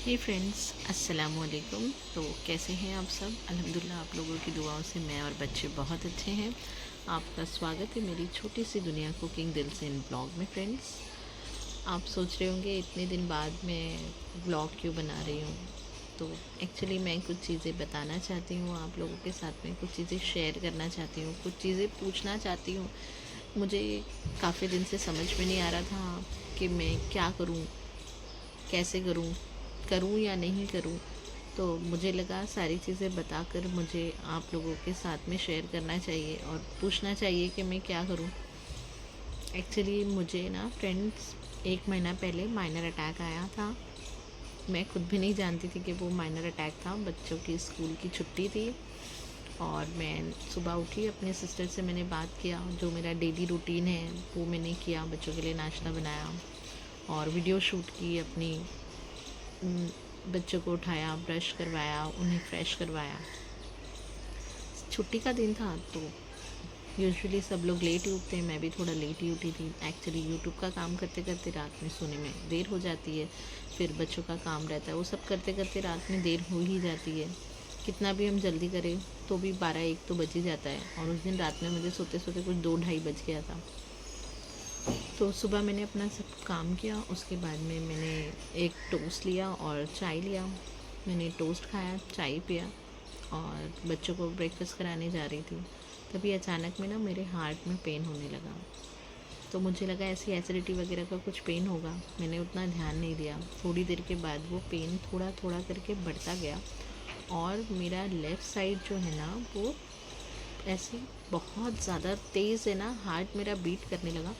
हे friends, अस्सलाम वालेकुम। तो कैसे हैं आप सब? अल्हम्दुलिल्लाह आप लोगों की दुआओं से मैं और बच्चे बहुत अच्छे हैं। आपका स्वागत है मेरी छोटी सी दुनिया कुकिंग दिल से इन ब्लॉग में। फ्रेंड्स, आप सोच रहे होंगे इतने दिन बाद मैं ब्लॉग क्यों बना रही हूँ। तो एक्चुअली मैं कुछ चीज़ें बताना चाहती हूँ आप लोगों के साथ में, कुछ चीज़ें शेयर करना चाहती हूँ, कुछ चीज़ें पूछना चाहती हूँ। मुझे काफ़ी दिन से समझ में नहीं आ रहा था कि मैं क्या करूँ, कैसे करूँ, करूँ या नहीं करूँ। तो मुझे लगा सारी चीज़ें बताकर मुझे आप लोगों के साथ में शेयर करना चाहिए और पूछना चाहिए कि मैं क्या करूँ। एक्चुअली मुझे ना फ्रेंड्स 1 महीना पहले माइनर अटैक आया था। मैं खुद भी नहीं जानती थी कि वो माइनर अटैक था। बच्चों की स्कूल की छुट्टी थी और मैं सुबह उठी, अपने सिस्टर से मैंने बात किया, जो मेरा डेली रूटीन है वो मैंने किया। बच्चों के लिए नाश्ता बनाया और वीडियो शूट की अपनी। बच्चों को उठाया, ब्रश करवाया, उन्हें फ्रेश करवाया। छुट्टी का दिन था तो यूजुअली सब लोग लेट ही उठते हैं, मैं भी थोड़ा लेट ही उठी थी। एक्चुअली यूट्यूब का काम करते करते रात में सोने में देर हो जाती है, फिर बच्चों का काम रहता है, वो सब करते करते रात में देर हो ही जाती है। कितना भी हम जल्दी करें तो भी 12-1 तो बज ही जाता है। और उस दिन रात में मुझे सोते सोते कुछ 2-2:30 बज गया था। तो सुबह मैंने अपना सब काम किया, उसके बाद में मैंने एक टोस्ट लिया और चाय लिया। मैंने टोस्ट खाया, चाय पिया और बच्चों को ब्रेकफास्ट कराने जा रही थी। तभी अचानक में ना मेरे हार्ट में पेन होने लगा। तो मुझे लगा ऐसी एसिडिटी वगैरह का कुछ पेन होगा, मैंने उतना ध्यान नहीं दिया। थोड़ी देर के बाद वो पेन थोड़ा थोड़ा करके बढ़ता गया और मेरा लेफ़्ट साइड जो है ना वो ऐसे बहुत ज़्यादा तेज़ है ना, हार्ट मेरा बीट करने लगा।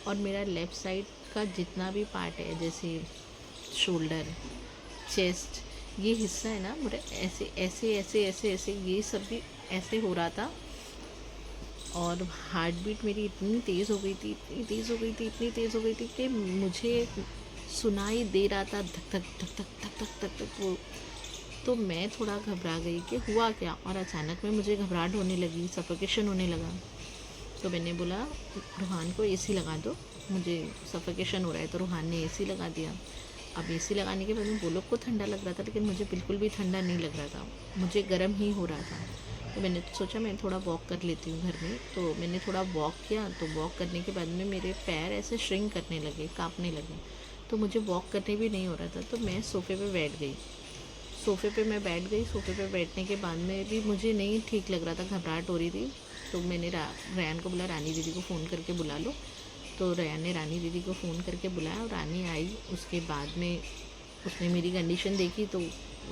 और मेरा लेफ़्ट साइड का जितना भी पार्ट है, जैसे शोल्डर, चेस्ट, ये हिस्सा है ना मेरा, ऐसे ऐसे ऐसे ऐसे ऐसे ये सब भी ऐसे हो रहा था। और हार्ट बीट मेरी इतनी तेज़ हो गई थी, इतनी तेज़ हो गई थी, इतनी तेज़ हो गई थी कि मुझे सुनाई दे रहा था धक धक धक धक धक धक धक धक वो। तो मैं थोड़ा घबरा गई कि हुआ क्या, और अचानक में मुझे घबराहट होने लगी, सफोकेशन होने लगा। तो मैंने बोला रूहान को एसी लगा दो, मुझे सफोकेशन हो रहा है। तो रूहान ने एसी लगा दिया। अब एसी लगाने के बाद में वो लोग को ठंडा लग रहा था, लेकिन मुझे बिल्कुल भी ठंडा नहीं लग रहा था, मुझे गर्म ही हो रहा था। तो मैंने सोचा मैं थोड़ा वॉक कर लेती हूँ घर में। तो मैंने थोड़ा वॉक किया। तो वॉक करने के बाद में मेरे पैर ऐसे श्रिंक करने लगे, काँपने लगे। तो मुझे वॉक करने भी नहीं हो रहा था। तो मैं सोफ़े पे बैठ गई। सोफ़े पे मैं बैठ गई। सोफ़े पे बैठने के बाद में भी मुझे नहीं ठीक लग रहा था, घबराहट हो रही थी। तो मैंने रैन को बोला रानी दीदी को फ़ोन करके बुला लो। तो रैन ने रानी दीदी को फ़ोन करके बुलाया और रानी आई। उसके बाद में उसने मेरी कंडीशन देखी तो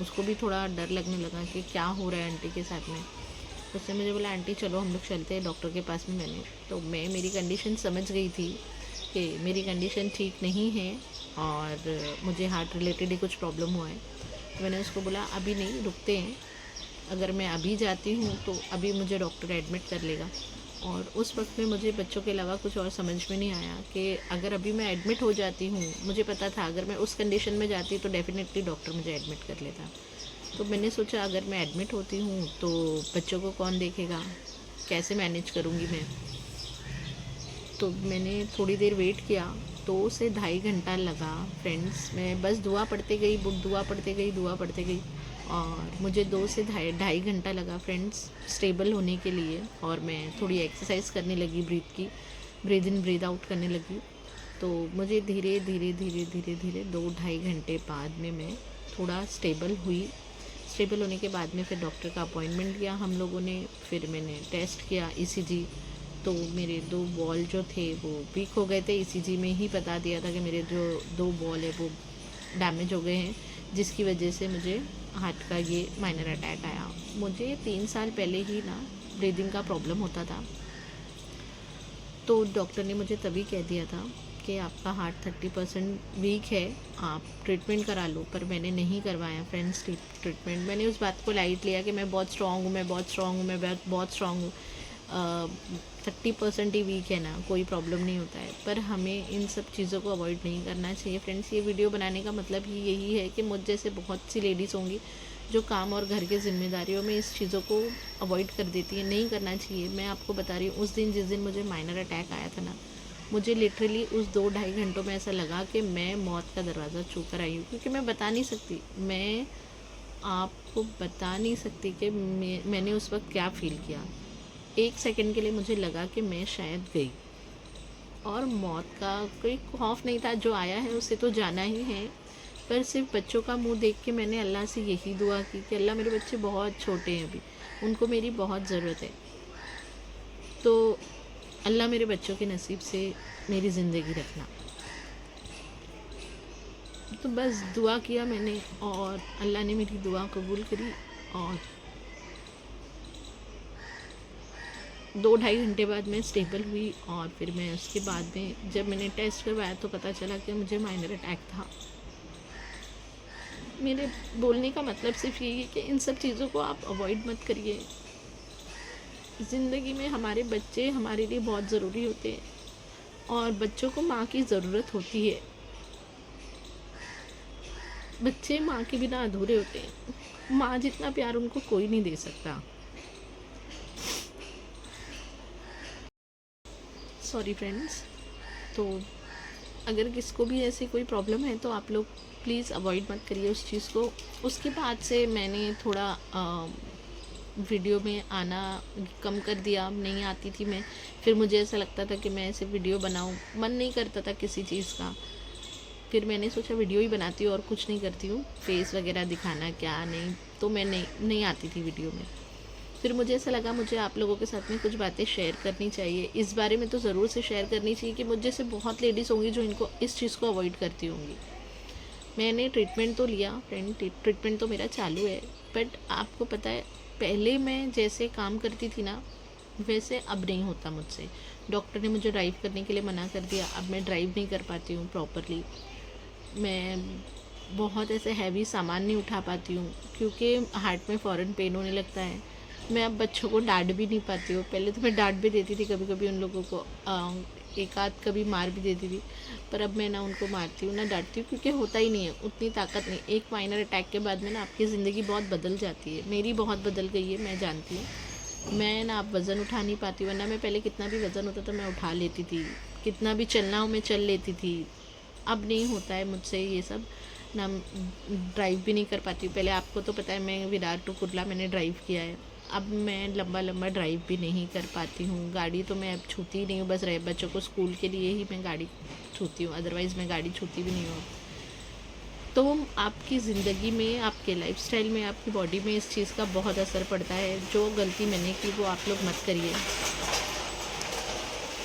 उसको भी थोड़ा डर लगने लगा कि क्या हो रहा है आंटी के साथ में। उसने मुझे बोला आंटी चलो हम लोग चलते हैं डॉक्टर के पास में। मैंने तो मैं मेरी कंडीशन समझ गई थी कि मेरी कंडीशन ठीक नहीं है और मुझे हार्ट रिलेटेड ही कुछ प्रॉब्लम हुआ है। तो मैंने उसको बोला अभी नहीं, रुकते हैं, अगर मैं अभी जाती हूँ तो अभी मुझे डॉक्टर एडमिट कर लेगा। और उस वक्त में मुझे बच्चों के अलावा कुछ और समझ में नहीं आया कि अगर अभी मैं एडमिट हो जाती हूँ, मुझे पता था अगर मैं उस कंडीशन में जाती तो डेफ़िनेटली डॉक्टर मुझे एडमिट कर लेता। तो मैंने सोचा अगर मैं एडमिट होती हूँ तो बच्चों को कौन देखेगा, कैसे मैनेज करूँगी मैं। तो मैंने थोड़ी देर वेट किया। 2 से ढाई घंटा लगा फ्रेंड्स। मैं बस दुआ पढ़ते गई, बुक दुआ पढ़ते गई, दुआ पढ़ते गई। और मुझे 2 से ढाई घंटा लगा फ्रेंड्स स्टेबल होने के लिए। और मैं थोड़ी एक्सरसाइज करने लगी, ब्रीद इन ब्रीद आउट करने लगी। तो मुझे धीरे धीरे धीरे धीरे धीरे 2-2.5 घंटे बाद में मैं थोड़ा स्टेबल हुई। स्टेबल होने के बाद में फिर डॉक्टर का अपॉइंटमेंट लिया हम लोगों ने। फिर मैंने टेस्ट किया, ईसीजी। तो मेरे 2 बॉल जो थे वो वीक हो गए थे। ईसीजी में ही बता दिया था कि मेरे जो 2 बॉल है वो डैमेज हो गए हैं, जिसकी वजह से मुझे हार्ट का ये माइनर अटैक आया। मुझे 3 साल पहले ही ना ब्रीदिंग का प्रॉब्लम होता था। तो डॉक्टर ने मुझे तभी कह दिया था कि आपका हार्ट 30% वीक है, आप ट्रीटमेंट करा लो। पर मैंने नहीं करवाया फ्रेंड्स ट्रीटमेंट। मैंने उस बात को लाइट लिया कि मैं बहुत स्ट्रॉन्ग हूँ, मैं बहुत स्ट्रॉन्ग हूँ, मैं बहुत स्ट्रॉन्ग हूँ। 30% ही वीक है ना, कोई प्रॉब्लम नहीं होता है। पर हमें इन सब चीज़ों को अवॉइड नहीं करना चाहिए फ्रेंड्स। ये वीडियो बनाने का मतलब ही यही है कि मुझ जैसे बहुत सी लेडीज़ होंगी जो काम और घर की जिम्मेदारियों में इस चीज़ों को अवॉइड कर देती है। नहीं करना चाहिए। मैं आपको बता रही हूँ, उस दिन जिस दिन मुझे माइनर अटैक आया था ना, मुझे लिटरली उस 2-2.5 घंटों में ऐसा लगा कि मैं मौत का दरवाज़ा छू कर आई हूँ, क्योंकि मैं बता नहीं सकती, मैं आपको बता नहीं सकती कि मैंने उस वक्त क्या फ़ील किया। 1 सेकंड के लिए मुझे लगा कि मैं शायद गई, और मौत का कोई खौफ नहीं था, जो आया है उसे तो जाना ही है। पर सिर्फ बच्चों का मुंह देख के मैंने अल्लाह से यही दुआ की कि अल्लाह, मेरे बच्चे बहुत छोटे हैं अभी, उनको मेरी बहुत ज़रूरत है, तो अल्लाह मेरे बच्चों के नसीब से मेरी ज़िंदगी रखना। तो बस दुआ किया मैंने, और अल्लाह ने मेरी दुआ कबूल करी। और 2-2.5 घंटे बाद मैं स्टेबल हुई, और फिर मैं उसके बाद में जब मैंने टेस्ट करवाया तो पता चला कि मुझे माइनर अटैक था। मेरे बोलने का मतलब सिर्फ यही है कि इन सब चीज़ों को आप अवॉइड मत करिए। ज़िंदगी में हमारे बच्चे हमारे लिए बहुत ज़रूरी होते हैं, और बच्चों को माँ की ज़रूरत होती है। बच्चे माँ के बिना अधूरे होते हैं, माँ जितना प्यार उनको कोई नहीं दे सकता। Sorry friends. तो अगर किसको भी ऐसी कोई प्रॉब्लम है तो आप लोग प्लीज़ अवॉइड मत करिए उस चीज़ को। उसके बाद से मैंने थोड़ा वीडियो में आना कम कर दिया, नहीं आती थी मैं। फिर मुझे ऐसा लगता था कि मैं ऐसे वीडियो बनाऊं, मन नहीं करता था किसी चीज़ का। फिर मैंने सोचा वीडियो ही बनाती हूँ और कुछ नहीं करती हूँ, फेस वगैरह दिखाना क्या नहीं, तो मैं नहीं आती थी वीडियो में। फिर मुझे ऐसा लगा मुझे आप लोगों के साथ में कुछ बातें शेयर करनी चाहिए। इस बारे में तो ज़रूर से शेयर करनी चाहिए कि मुझे से बहुत लेडीज़ होंगी जो इनको इस चीज़ को अवॉइड करती होंगी। मैंने ट्रीटमेंट तो लिया फ्रेंड, ट्रीटमेंट तो मेरा चालू है, बट आपको पता है पहले मैं जैसे काम करती थी ना, वैसे अब नहीं होता मुझसे। डॉक्टर ने मुझे ड्राइव करने के लिए मना कर दिया, अब मैं ड्राइव नहीं कर पाती हूँ प्रॉपरली। मैं बहुत ऐसे हैवी सामान नहीं उठा पाती हूँ, क्योंकि हार्ट में फ़ौरन पेन होने लगता है। मैं अब बच्चों को डांट भी नहीं पाती हूँ। पहले तो मैं डांट भी देती थी कभी कभी उन लोगों को, एक आध कभी मार भी देती थी, पर अब मैं ना उनको मारती हूँ ना डांटती हूँ, क्योंकि होता ही नहीं है, उतनी ताकत नहीं। एक माइनर अटैक के बाद में ना आपकी ज़िंदगी बहुत बदल जाती है। मेरी बहुत बदल गई है, मैं जानती हूँ। मैं ना अब वज़न उठा नहीं पाती, वरना मैं पहले कितना भी वज़न होता था मैं उठा लेती थी, कितना भी चलना हो मैं चल लेती थी। अब नहीं होता है मुझसे ये सब ना, ड्राइव भी नहीं कर पाती हूँ। पहले आपको तो पता है मैं विरार टू कुर्ला मैंने ड्राइव किया है, अब मैं लंबा लंबा ड्राइव भी नहीं कर पाती हूँ। गाड़ी तो मैं अब छूती ही नहीं हूँ, बस रहे बच्चों को स्कूल के लिए ही मैं गाड़ी छूती हूँ, अदरवाइज़ मैं गाड़ी छूती भी नहीं हूँ। तो आपकी ज़िंदगी में, आपके लाइफस्टाइल में, आपकी बॉडी में इस चीज़ का बहुत असर पड़ता है। जो गलती मैंने की वो आप लोग मत करिए।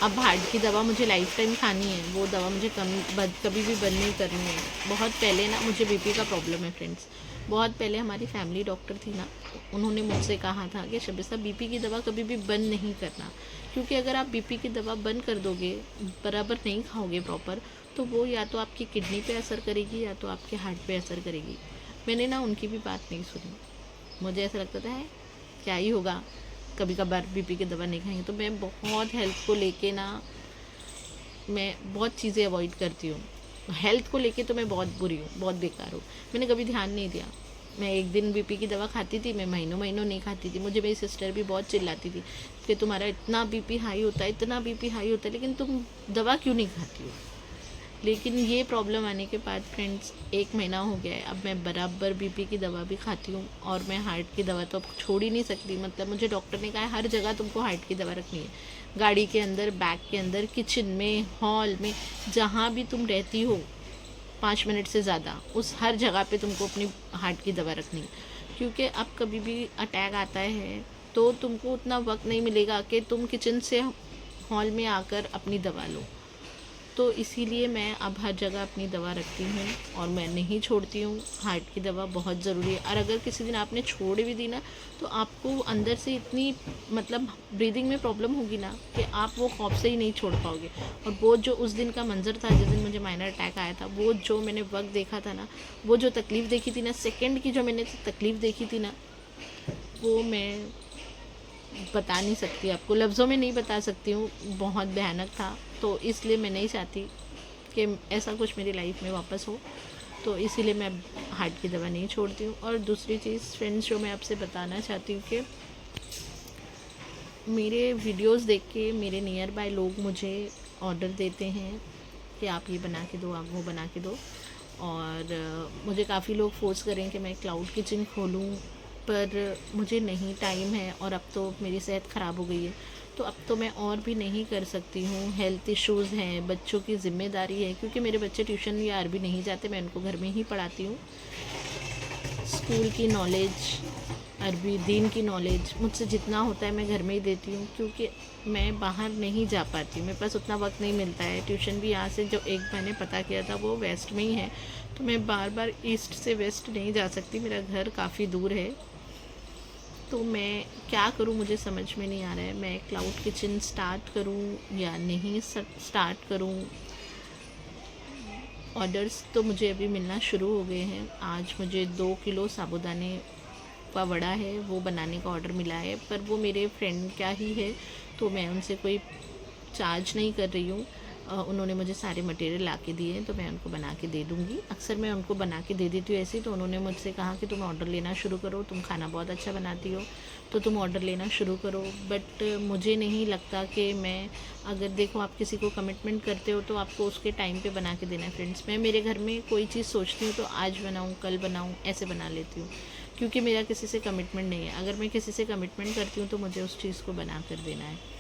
अब हार्ट की दवा मुझे लाइफ टाइम खानी है, वो दवा मुझे कभी भी बंद नहीं करनी है। बहुत पहले ना मुझे बीपी का प्रॉब्लम है फ्रेंड्स। बहुत पहले हमारी फैमिली डॉक्टर थी ना, उन्होंने मुझसे कहा था कि शबिस्ता बीपी की दवा कभी भी बंद नहीं करना, क्योंकि अगर आप बीपी की दवा बंद कर दोगे, बराबर नहीं खाओगे प्रॉपर, तो वो या तो आपकी किडनी पे असर करेगी या तो आपके हार्ट पे असर करेगी। मैंने ना उनकी भी बात नहीं सुनी। मुझे ऐसा लगता था है क्या ही होगा, कभी कभार बीपी की दवा नहीं खाएंगे। तो मैं बहुत हेल्थ को लेके ना, मैं बहुत चीज़ें अवॉइड करती हूँ। हेल्थ को लेके तो मैं बहुत बुरी हूँ, बहुत बेकार हूँ। मैंने कभी ध्यान नहीं दिया। मैं एक दिन बीपी की दवा खाती थी, मैं महीनों महीनों नहीं खाती थी। मुझे मेरी सिस्टर भी बहुत चिल्लाती थी कि तुम्हारा इतना बीपी हाई होता है, इतना बीपी हाई होता है, लेकिन तुम दवा क्यों नहीं खाती हो। लेकिन ये प्रॉब्लम आने के बाद फ्रेंड्स 1 महीना हो गया है, अब मैं बराबर बीपी की दवा भी खाती हूँ, और मैं हार्ट की दवा तो अब छोड़ ही नहीं सकती। मतलब मुझे डॉक्टर ने कहा है हर जगह तुमको हार्ट की दवा रखनी है, गाड़ी के अंदर, बैग के अंदर, किचन में, हॉल में, जहाँ भी तुम रहती हो 5 मिनट से ज़्यादा, उस हर जगह पे तुमको अपनी हार्ट की दवा रखनी है। क्योंकि अब कभी भी अटैक आता है तो तुमको उतना वक्त नहीं मिलेगा कि तुम किचन से हॉल में आकर अपनी दवा लो। तो इसीलिए मैं अब हर जगह अपनी दवा रखती हूँ, और मैं नहीं छोड़ती हूँ। हार्ट की दवा बहुत ज़रूरी है, और अगर किसी दिन आपने छोड़ भी दी ना, तो आपको अंदर से इतनी, मतलब ब्रीदिंग में प्रॉब्लम होगी ना, कि आप वो खौफ से ही नहीं छोड़ पाओगे। और वो जो उस दिन का मंजर था जिस दिन मुझे माइनर अटैक आया था, वो जो मैंने वक्त देखा था ना, वो जो तकलीफ़ देखी थी ना, सेकेंड की जो मैंने तकलीफ़ देखी थी ना, वो मैं बता नहीं सकती आपको, लफ्ज़ों में नहीं बता सकती हूँ। बहुत भयानक था। तो इसलिए मैं नहीं चाहती कि ऐसा कुछ मेरी लाइफ में वापस हो, तो इसीलिए मैं हार्ट की दवा नहीं छोड़ती हूँ। और दूसरी चीज़ फ्रेंड्स जो मैं आपसे बताना चाहती हूँ कि मेरे वीडियोस देख के मेरे नियर बाय लोग मुझे ऑर्डर देते हैं कि आप ये बना के दो, आप वो बना के दो। और मुझे काफ़ी लोग फोर्स करें कि मैं क्लाउड किचन खोलूं, पर मुझे नहीं टाइम है और अब तो मेरी सेहत ख़राब हो गई है, तो अब तो मैं और भी नहीं कर सकती हूँ। हेल्थ इश्यूज़ हैं, बच्चों की ज़िम्मेदारी है, क्योंकि मेरे बच्चे ट्यूशन या अरबी नहीं जाते, मैं उनको घर में ही पढ़ाती हूँ। स्कूल की नॉलेज, अरबी दीन की नॉलेज मुझसे जितना होता है मैं घर में ही देती हूँ, क्योंकि मैं बाहर नहीं जा पाती, मेरे पास उतना वक्त नहीं मिलता है। ट्यूशन भी यहाँ से जो एक मैंने पता किया था वो वेस्ट में ही है, तो मैं बार बार ईस्ट से वेस्ट नहीं जा सकती, मेरा घर काफ़ी दूर है। तो मैं क्या करूँ मुझे समझ में नहीं आ रहा है। मैं क्लाउड किचन स्टार्ट करूँ या नहीं स्टार्ट करूँ। ऑर्डर्स तो मुझे अभी मिलना शुरू हो गए हैं। आज मुझे 2 किलो साबूदाने का वड़ा है वो बनाने का ऑर्डर मिला है, पर वो मेरे फ्रेंड का ही है, तो मैं उनसे कोई चार्ज नहीं कर रही हूँ। उन्होंने मुझे सारे मटेरियल ला के दिए हैं, तो मैं उनको बना के दे दूँगी। अक्सर मैं उनको बना के दे देती हूँ ऐसे ही, तो उन्होंने मुझसे कहा कि तुम ऑर्डर लेना शुरू करो, तुम खाना बहुत अच्छा बनाती हो, तो तुम ऑर्डर लेना शुरू करो। बट मुझे नहीं लगता कि मैं, अगर देखो आप किसी को कमिटमेंट करते हो तो आपको उसके टाइम पे बना के देना है। फ्रेंड्स, मैं मेरे घर में कोई चीज़ सोचती हूँ तो आज बनाऊँ, कल बनाऊँ, ऐसे बना लेती हूँ, क्योंकि मेरा किसी से कमिटमेंट नहीं है। अगर मैं किसी से कमिटमेंट करती हूँ तो मुझे उस चीज़ को बना कर देना है।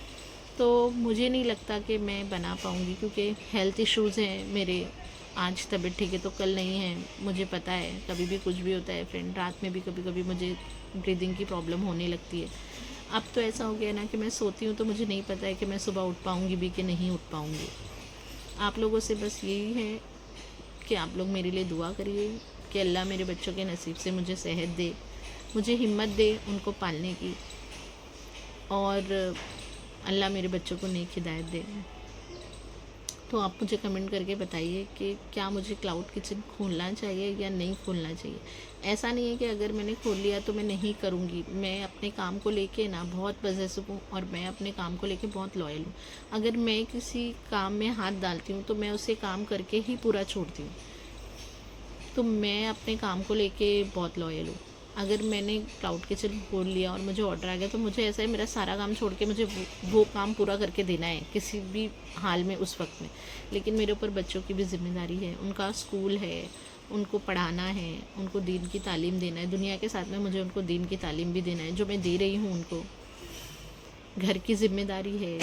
तो मुझे नहीं लगता कि मैं बना पाऊँगी, क्योंकि हेल्थ इश्यूज़ हैं मेरे। आज तबीयत ठीक है तो कल नहीं है, मुझे पता है, कभी भी कुछ भी होता है फ्रेंड। रात में भी कभी कभी मुझे ब्रीदिंग की प्रॉब्लम होने लगती है। अब तो ऐसा हो गया ना कि मैं सोती हूँ तो मुझे नहीं पता है कि मैं सुबह उठ पाऊँगी भी कि नहीं उठ पाऊँगी। आप लोगों से बस यही है कि आप लोग मेरे लिए दुआ करिए कि अल्लाह मेरे बच्चों के नसीब से मुझे सेहत दे, मुझे हिम्मत दे उनको पालने की, और अल्लाह मेरे बच्चों को नेक हिदायत दे। तो आप मुझे कमेंट करके बताइए कि क्या मुझे क्लाउड किचन खोलना चाहिए या नहीं खोलना चाहिए। ऐसा नहीं है कि अगर मैंने खोल लिया तो मैं नहीं करूँगी। मैं अपने काम को लेके ना बहुत पॉजिटिव हूँ, और मैं अपने काम को लेके बहुत लॉयल हूँ। अगर मैं किसी काम में हाथ डालती हूँ तो मैं उसे काम करके ही पूरा छोड़ती हूँ। तो मैं अपने काम को लेके बहुत लॉयल हूँ। अगर मैंने क्लाउड किचन खोल लिया और मुझे ऑर्डर आ गया तो मुझे ऐसा है, मेरा सारा काम छोड़ के मुझे वो काम पूरा करके देना है किसी भी हाल में, उस वक्त में। लेकिन मेरे ऊपर बच्चों की भी जिम्मेदारी है, उनका स्कूल है, उनको पढ़ाना है, उनको दीन की तालीम देना है। दुनिया के साथ में मुझे उनको दीन की तालीम भी देना है, जो मैं दे रही हूँ उनको। घर की जिम्मेदारी है,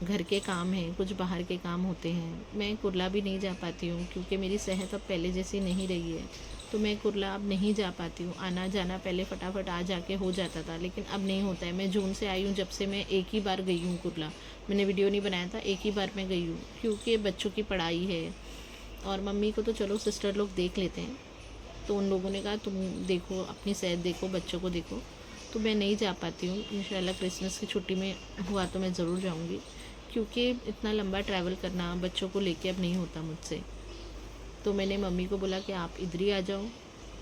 घर के काम हैं, कुछ बाहर के काम होते हैं। मैं कुरला भी नहीं जा पाती हूँ, क्योंकि मेरी सेहत अब पहले जैसी नहीं रही है, तो मैं कुरला अब नहीं जा पाती हूँ। आना जाना पहले फटाफट आ जाके हो जाता था, लेकिन अब नहीं होता है। मैं जून से आई हूँ, जब से मैं एक ही बार गई हूँ कुरला। मैंने वीडियो नहीं बनाया था, एक ही बार मैं गई हूँ, क्योंकि बच्चों की पढ़ाई है। और मम्मी को तो चलो सिस्टर लोग देख लेते हैं, तो उन लोगों ने कहा तुम देखो, अपनी सेहत देखो, बच्चों को देखो। तो मैं नहीं जा पाती हूँ। इंशाल्लाह क्रिसमस की छुट्टी में हुआ तो मैं ज़रूर जाऊँगी, क्योंकि इतना लंबा ट्रैवल करना बच्चों को लेके अब नहीं होता मुझसे। तो मैंने मम्मी को बोला कि आप इधर ही आ जाओ,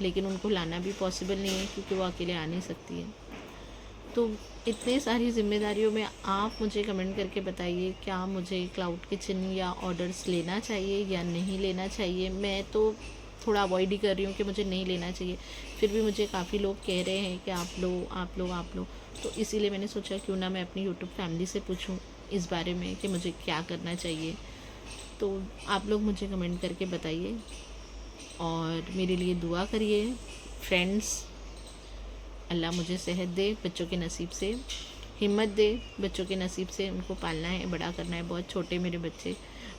लेकिन उनको लाना भी पॉसिबल नहीं है, क्योंकि वो अकेले आ नहीं सकती है। तो इतनी सारी जिम्मेदारियों में आप मुझे कमेंट करके बताइए, क्या मुझे क्लाउड किचन या ऑर्डर्स लेना चाहिए या नहीं लेना चाहिए। मैं तो थोड़ा अवॉइड ही कर रही हूँ कि मुझे नहीं लेना चाहिए, फिर भी मुझे काफ़ी लोग कह रहे हैं कि आप लो, आप लो, आप लो। तो इसीलिए मैंने सोचा क्यों ना मैं अपनी यूट्यूब फैमिली से पूछूं इस बारे में कि मुझे क्या करना चाहिए। तो आप लोग मुझे कमेंट करके बताइए और मेरे लिए दुआ करिए फ्रेंड्स। अल्लाह मुझे सेहत दे, बच्चों के नसीब से हिम्मत दे, बच्चों के नसीब से उनको पालना है, बड़ा करना है। बहुत छोटे मेरे बच्चे,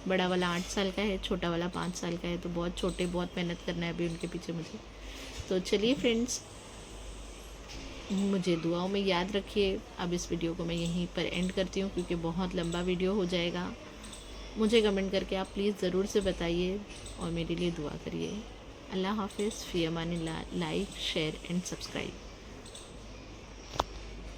बड़ा वाला 8 साल का है, छोटा वाला 5 साल का है, तो बहुत छोटे, बहुत मेहनत करना है अभी उनके पीछे मुझे। तो चलिए फ्रेंड्स, मुझे दुआओं में याद रखिए। अब इस वीडियो को मैं यहीं पर एंड करती हूँ, क्योंकि बहुत लंबा वीडियो हो जाएगा। मुझे कमेंट करके आप प्लीज़ ज़रूर से बताइए और मेरे लिए दुआ करिए। अल्लाह हाफ़िज़, फ़ी अमानिल्लाह। Like, share and subscribe.